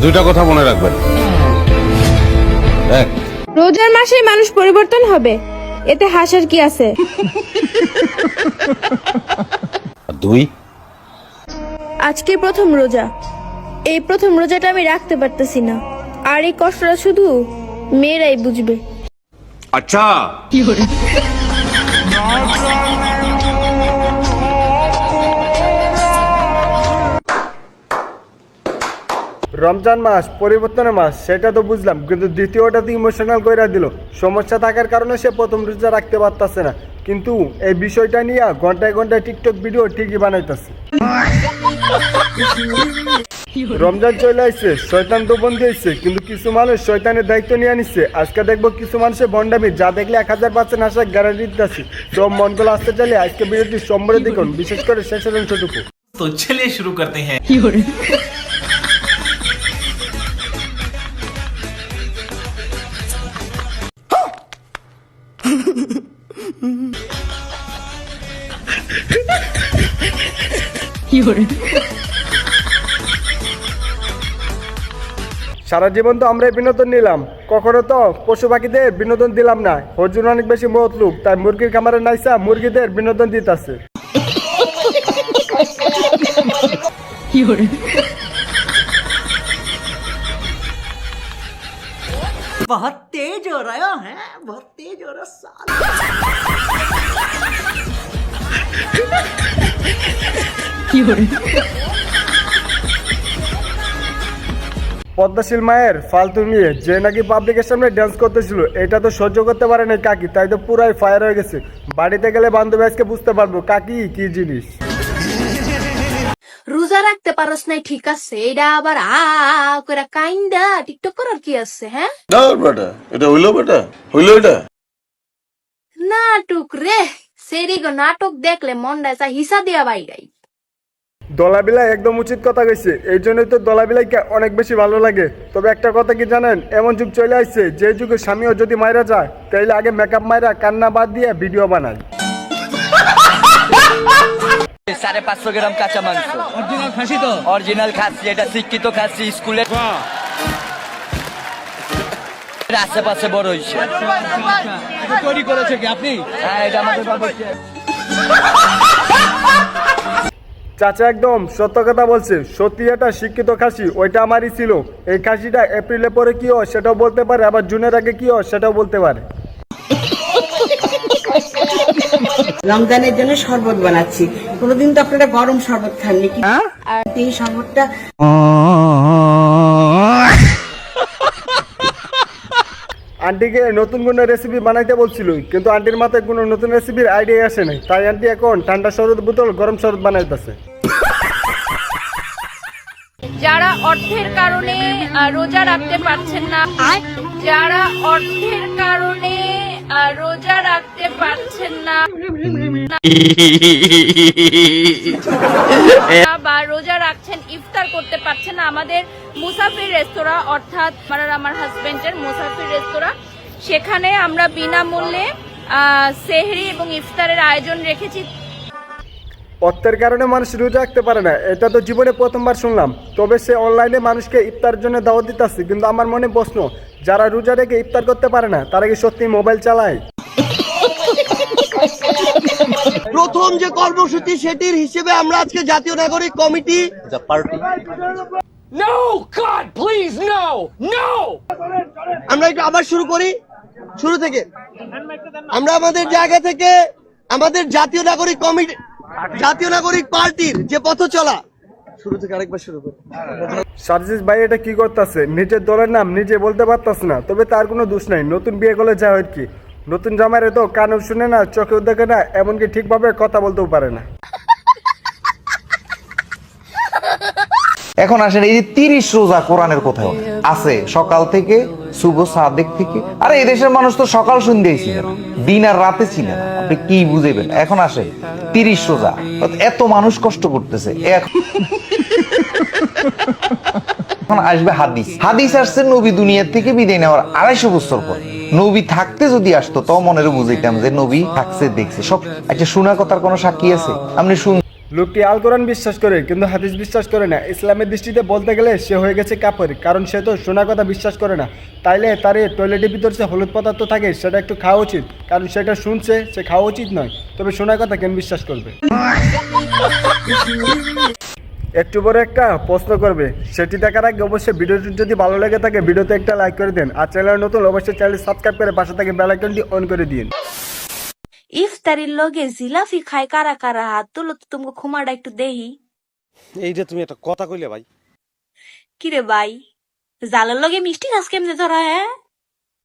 দুইটা কথা মনে রাখবেন। এক, রোজার মাসে মানুষ পরিবর্তন হবে, এতে হাসার কি আছে? আর দুই, আজকে প্রথম রোজা, এই প্রথম রোজাটা আমি রাখতে পারতেছি না, আর এই কষ্টটা শুধু মেয়েরাই বুঝবে। আচ্ছা রমজান মাস পরিবর্তনের মাস, সেটা তো বুঝলাম, কিন্তু দ্বিতীয়টাতে ইমোশনাল কইরা দিল। সমস্যা থাকার কারণে সে প্রথম রোজা রাখতে পারতেছে না, কিন্তু এই বিষয়টা নিয়ে ঘন্টায় ঘন্টায় টিকটক ভিডিও ঠিকই বানাইতেছে। রমজান চলে আসছে, শয়তান তো বন্ধ হয়েছে, কিন্তু কিছু মানুষ শয়তানের দায়িত্ব নিয়ে নিচ্ছে। আজকে দেখবো কিছু মানুষের ভণ্ডামি, যা দেখলে 1000% আশা গ্যারান্টি দিতেছি। সব মনগুলো আসতে চাইলে আজকে ভিডিওটি সম্বরে দেখুন, বিশেষ করে শেষের অংশটুকু। तो चलिए शुरू करते हैं। সারা জীবন তো আমরাই বিনোদন নিলাম, কখনো তো পশু পাখিদের বিনোদন দিলাম না। হজুর অনেক বেশি মতলুব, তাই মুরগির খামারে নাইসা মুরগিদের বিনোদন দিতেছে। बहुत तेज हो रहा है, बहुत तेज हो रहा साला। পদ্মাশীল মায়ের ফালতু মেয়ে যে নাকি পাবলিকের সামনে ডান্স করতেছিল, এটা তো সহ্য করতে পারে না কাকি, তাই তো পুরাই ফায়ার হয়ে গেছে। বাড়িতে গেলে বান্ধবী আজকে বুঝতে পারবো কাকি কি জিনিস। রোজা রাখতে পারস নাই ঠিক আছে, এটা আবার করে কাইন্দা টিকটক করার কি আছে? হ্যাঁ না বেটা, এটা হইলো বেটা, হইলো এটা। নাটক রে, সেরি গো নাটক দেখলে মনটা চা হিসা দিয়া বাইরাই। দলাবিলাই একদম উচিত কথা কইছে, এই জন্যই তো দলাবিলাইকে অনেক বেশি ভালো লাগে। তবে একটা কথা কি জানেন, এমন যুগ চলে আসছে যে যুগে স্বামীও যদি মাইরা যায়, তাইলে আগে মেকআপ মাইরা কান্না বাদ দিয়ে ভিডিও বানায়। 550 গ্রাম কাঁচা মাংস, অরিজিনাল খাসি, তো অরিজিনাল খাসি, এটা শিক্ষিত খাসি, স্কুলের আশেপাশে বড় হয়েছে। তৈরি করেছে কি আপনি? হ্যাঁ, এটা আমাদের বাবা। চাচা একদম সত্য কথা বলছে, সত্যি এটা শিক্ষিত খাসি, ওইটা আমারই ছিল। এই খাসিটা এপ্রিলের পরে কি হয় সেটাও বলতে পারে, আবার জুনের আগে কি হয় সেটাও বলতে পারে। রমজানের জন্য শরবত বানাচ্ছি। কোনোদিন তো আপনারা গরম শরবত খাননি, কি আর এই শরবতটা আন্টিকে নতুন কোনো রেসিপি বানাইতে বলছিল, কিন্তু আন্টির মাথায় কোনো নতুন রেসিপির আইডিয়া আসে নাই, তাই আন্টি এখন ঠান্ডা শরবত বোতল গরম শরবত বানাইতেছে। যারা অর্থের কারণে রোজা রাখতে পারছেন না, যারা অর্থের কারণে রোজা রাখতে পারছেন না বা রোজা রাখছেন, ইফতার করতে পারছেন না, আমাদের মুসাফির রেস্তোরাঁ, অর্থাৎ আমার হাজবেন্ডের মুসাফির রেস্তোরাঁ, সেখানে আমরা বিনামূল্যে সেহরি এবং ইফতারের আয়োজন রেখেছি। অর্থের কারণে মানুষ রোজা রাখতে পারে না, এটা তো জীবনে প্রথমবার শুনলাম। তবে সে অনলাইনে মানুষকে ইফতার জন্য দাওয়াত দিতেছে, কিন্তু আমার মনে প্রশ্ন, যারা রোজা রেখে ইফতার করতে পারে না তারা কি সত্যি মোবাইল চালায়? প্রথম যে কর্মসূচি সেটির হিসেবে আমরা আজকে জাতীয় নাগরিক কমিটি আমরা একটু আবার শুরু করি, শুরু থেকে আমরা আমাদের জায়গা থেকে আমাদের জাতীয় নাগরিক কমিটি, জাতীয় নাগরিক পার্টির যে পথ চলা, শুরু থেকে আরেকবার শুরু করি। সার্জিস ভাই এটা কি করতেছে, নিজের দলের নাম নিজে বলতে পারতেছে না, তবে তার কোনো দোষ নাই। নতুন বিয়ে করলে যা হয় কি, নতুন জামাইরে তো কানেও শুনে না, চোখেও দেখে না, এমনকি ঠিকভাবে কথা বলতেও পারে না। এখন আসেন, এই যে 30 রোজা কোরআনের কোথাও আছে, সকাল থেকে শুভ সাদেক থেকে। আরে এই দেশের মানুষ তো সকাল সন্ধ্যায় ছিল, দিন আর রাতে ছিল না, আপনি কি বুঝাইবেন? এখন আসে 30 রোজা, এত মানুষ কষ্ট করতেছে। এখন আসবে হাদিস, হাদিস আসছে নবী দুনিয়া থেকে বিদায় নেওয়ার 250 বছর পর। নবী থাকতে যদি আসতো তো মনের বুঝাইতাম যে নবী থাকছে, দেখছে সব। আচ্ছা, শোনা কথার কোনো সাক্ষী আছে? আপনি শুন, লোকটি আল কোরআন বিশ্বাস করে কিন্তু হাদিস বিশ্বাস করে না। ইসলামের দৃষ্টিতে বলতে গেলে সে হয়ে গেছে কাফের, কারণ সে তো শোনা কথা বিশ্বাস করে না। তাইলে তার এই টয়লেটের ভিতর যে হলুদ পদার্থ থাকে সেটা একটু খাওয়া উচিত, কারণ সেটা শুনছে, সে খাওয়া উচিত নয়। তবে শোনা কথা কেন বিশ্বাস করবে? একটু বড় একটা প্রশ্ন করবে, সেটি দেখার আগে অবশ্যই ভিডিওটি যদি ভালো লেগে থাকে ভিডিওতে একটা লাইক করে দেন, আর চ্যানেল নতুন অবশ্যই চ্যানেল সাবস্ক্রাইব করে পাশে থেকে বেল আইকনটি অন করে দিন। ইফতারির লগে জিলাপি খায় কারা কারা, হাত তুলো তো তোমাকে খুমাটা একটু দেহি। এইটা তুমি একটা কথা কইলে ভাই। কিরে ভাই, জালের লগে মিষ্টি খাস কেমনে তোরা? হ্যাঁ